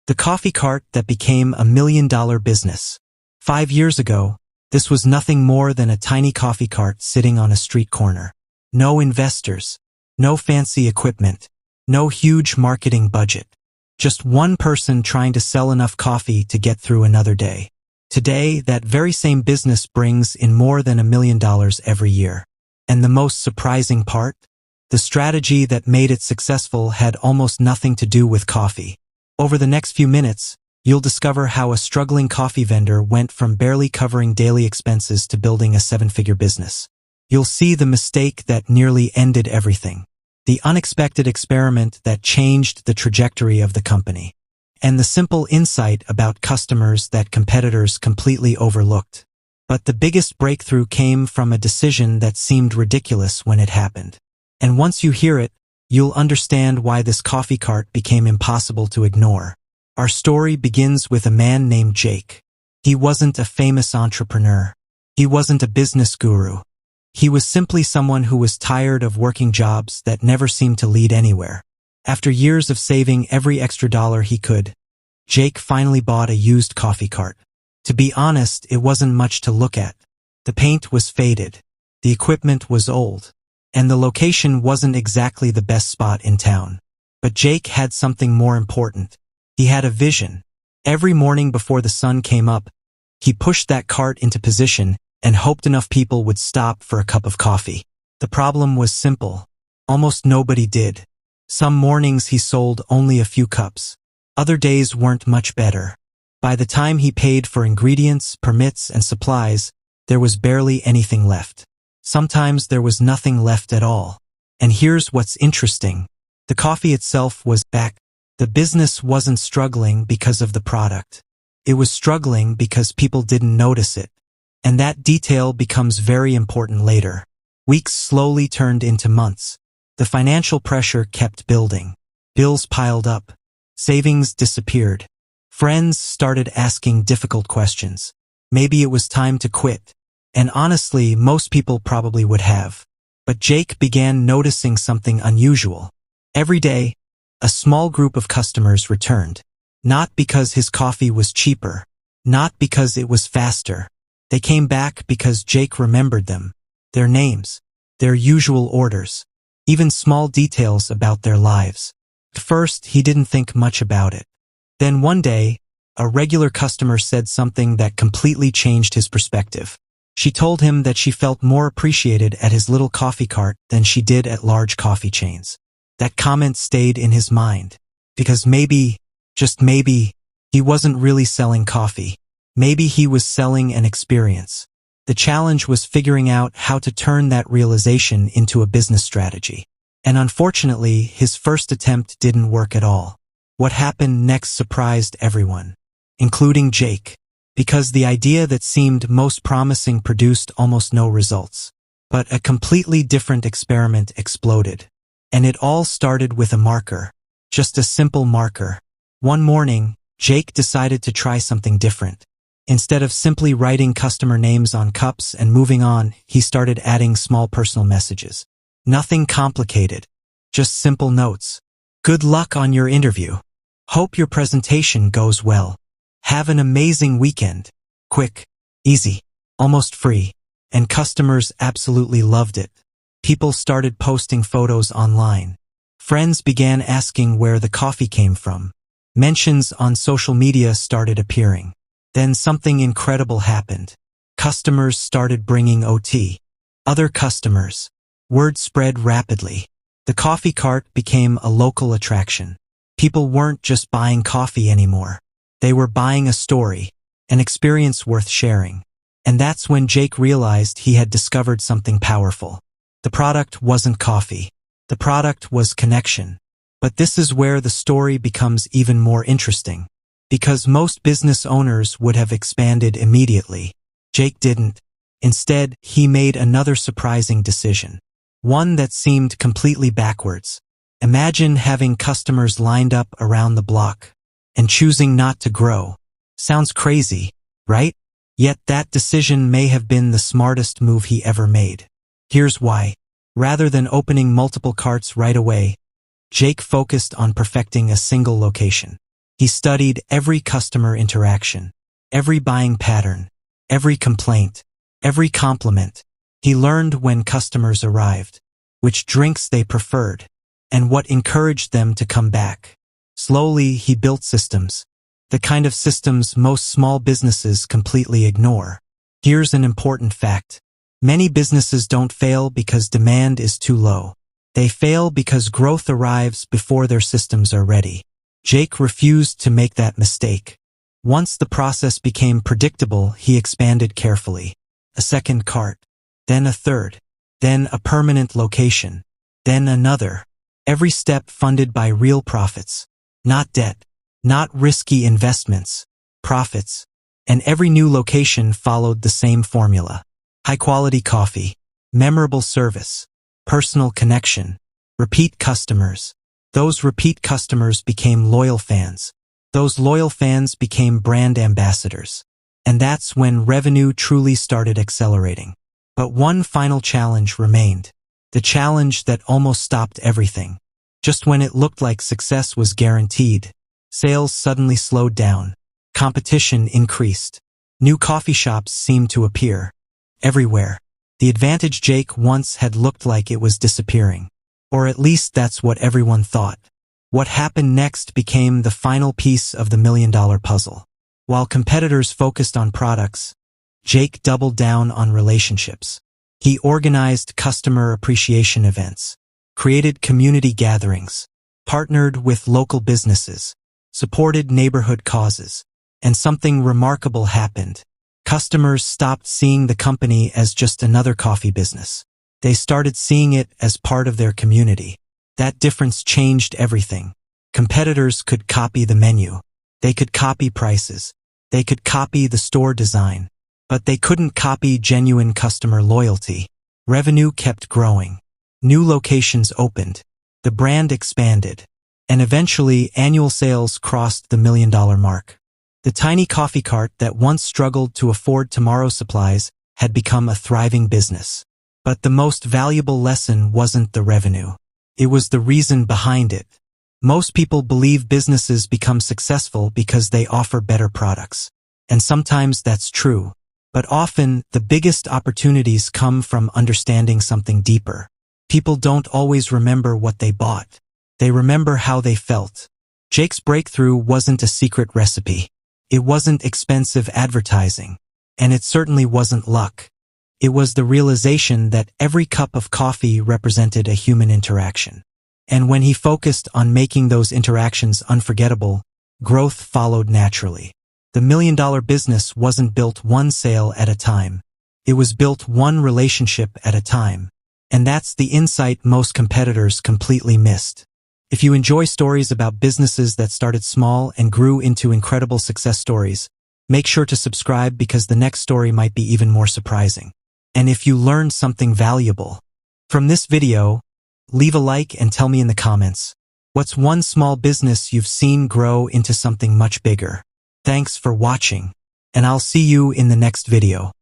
The coffee cart that became a $1 million business. 5 years ago, this was nothing more than a tiny coffee cart sitting on a street corner. No investors, no fancy equipment, no huge marketing budget. Just one person trying to sell enough coffee to get through another day. Today, that very same business brings in more than $1 million every year. And the most surprising part? The strategy that made it successful had almost nothing to do with coffee. Over the next few minutes, you'll discover how a struggling coffee vendor went from barely covering daily expenses to building a 7-figure business. You'll see the mistake that nearly ended everything. The unexpected experiment that changed the trajectory of the company. And the simple insight about customers that competitors completely overlooked. But the biggest breakthrough came from a decision that seemed ridiculous when it happened. And once you hear it, you'll understand why this coffee cart became impossible to ignore. Our story begins with a man named Jake. He wasn't a famous entrepreneur. He wasn't a business guru. He was simply someone who was tired of working jobs that never seemed to lead anywhere. After years of saving every extra dollar he could, Jake finally bought a used coffee cart. To be honest, it wasn't much to look at. The paint was faded. The equipment was old. And the location wasn't exactly the best spot in town. But Jake had something more important. He had a vision. Every morning before the sun came up, he pushed that cart into position and hoped enough people would stop for a cup of coffee. The problem was simple. Almost nobody did. Some mornings he sold only a few cups. Other days weren't much better. By the time he paid for ingredients, permits, and supplies, there was barely anything left. Sometimes there was nothing left at all. And here's what's interesting. The coffee itself was back. The business wasn't struggling because of the product. It was struggling because people didn't notice it. And that detail becomes very important later. Weeks slowly turned into months. The financial pressure kept building. Bills piled up. Savings disappeared. Friends started asking difficult questions. Maybe it was time to quit. And honestly, most people probably would have. But Jake began noticing something unusual. Every day, a small group of customers returned. Not because his coffee was cheaper. Not because it was faster. They came back because Jake remembered them. Their names. Their usual orders. Even small details about their lives. At first, he didn't think much about it. Then one day, a regular customer said something that completely changed his perspective. She told him that she felt more appreciated at his little coffee cart than she did at large coffee chains. That comment stayed in his mind. Because maybe, just maybe, he wasn't really selling coffee. Maybe he was selling an experience. The challenge was figuring out how to turn that realization into a business strategy. And unfortunately, his first attempt didn't work at all. What happened next surprised everyone, including Jake. Because the idea that seemed most promising produced almost no results. But a completely different experiment exploded. And it all started with a marker. Just a simple marker. One morning, Jake decided to try something different. Instead of simply writing customer names on cups and moving on, he started adding small personal messages. Nothing complicated. Just simple notes. Good luck on your interview. Hope your presentation goes well. Have an amazing weekend. Quick, easy, almost free. And customers absolutely loved it. People started posting photos online. Friends began asking where the coffee came from. Mentions on social media started appearing. Then something incredible happened. Customers started bringing OT. Other customers. Word spread rapidly. The coffee cart became a local attraction. People weren't just buying coffee anymore. They were buying a story, an experience worth sharing. And that's when Jake realized he had discovered something powerful. The product wasn't coffee. The product was connection. But this is where the story becomes even more interesting. Because most business owners would have expanded immediately. Jake didn't. Instead, he made another surprising decision. One that seemed completely backwards. Imagine having customers lined up around the block. And choosing not to grow. Sounds crazy, right? Yet that decision may have been the smartest move he ever made. Here's why. Rather than opening multiple carts right away, Jake focused on perfecting a single location. He studied every customer interaction, every buying pattern, every complaint, every compliment. He learned when customers arrived, which drinks they preferred, and what encouraged them to come back. Slowly, he built systems, the kind of systems most small businesses completely ignore. Here's an important fact. Many businesses don't fail because demand is too low. They fail because growth arrives before their systems are ready. Jake refused to make that mistake. Once the process became predictable, he expanded carefully. A second cart, then a third, then a permanent location, then another. Every step funded by real profits, not debt, not risky investments, profits. And every new location followed the same formula. High-quality coffee, memorable service, personal connection, repeat customers. Those repeat customers became loyal fans. Those loyal fans became brand ambassadors. And that's when revenue truly started accelerating. But one final challenge remained. The challenge that almost stopped everything. Just when it looked like success was guaranteed, sales suddenly slowed down. Competition increased. New coffee shops seemed to appear. Everywhere. The advantage Jake once had looked like it was disappearing. Or at least that's what everyone thought. What happened next became the final piece of the million-dollar puzzle. While competitors focused on products, Jake doubled down on relationships. He organized customer appreciation events, created community gatherings, partnered with local businesses, supported neighborhood causes, and something remarkable happened. Customers stopped seeing the company as just another coffee business. They started seeing it as part of their community. That difference changed everything. Competitors could copy the menu. They could copy prices. They could copy the store design. But they couldn't copy genuine customer loyalty. Revenue kept growing. New locations opened. The brand expanded. And eventually, annual sales crossed the million-dollar mark. The tiny coffee cart that once struggled to afford tomorrow's supplies had become a thriving business. But the most valuable lesson wasn't the revenue. It was the reason behind it. Most people believe businesses become successful because they offer better products. And sometimes that's true. But often, the biggest opportunities come from understanding something deeper. People don't always remember what they bought. They remember how they felt. Jake's breakthrough wasn't a secret recipe. It wasn't expensive advertising. And it certainly wasn't luck. It was the realization that every cup of coffee represented a human interaction. And when he focused on making those interactions unforgettable, growth followed naturally. The million-dollar business wasn't built one sale at a time. It was built one relationship at a time. And that's the insight most competitors completely missed. If you enjoy stories about businesses that started small and grew into incredible success stories, make sure to subscribe because the next story might be even more surprising. And if you learned something valuable from this video, leave a like and tell me in the comments, what's one small business you've seen grow into something much bigger? Thanks for watching, and I'll see you in the next video.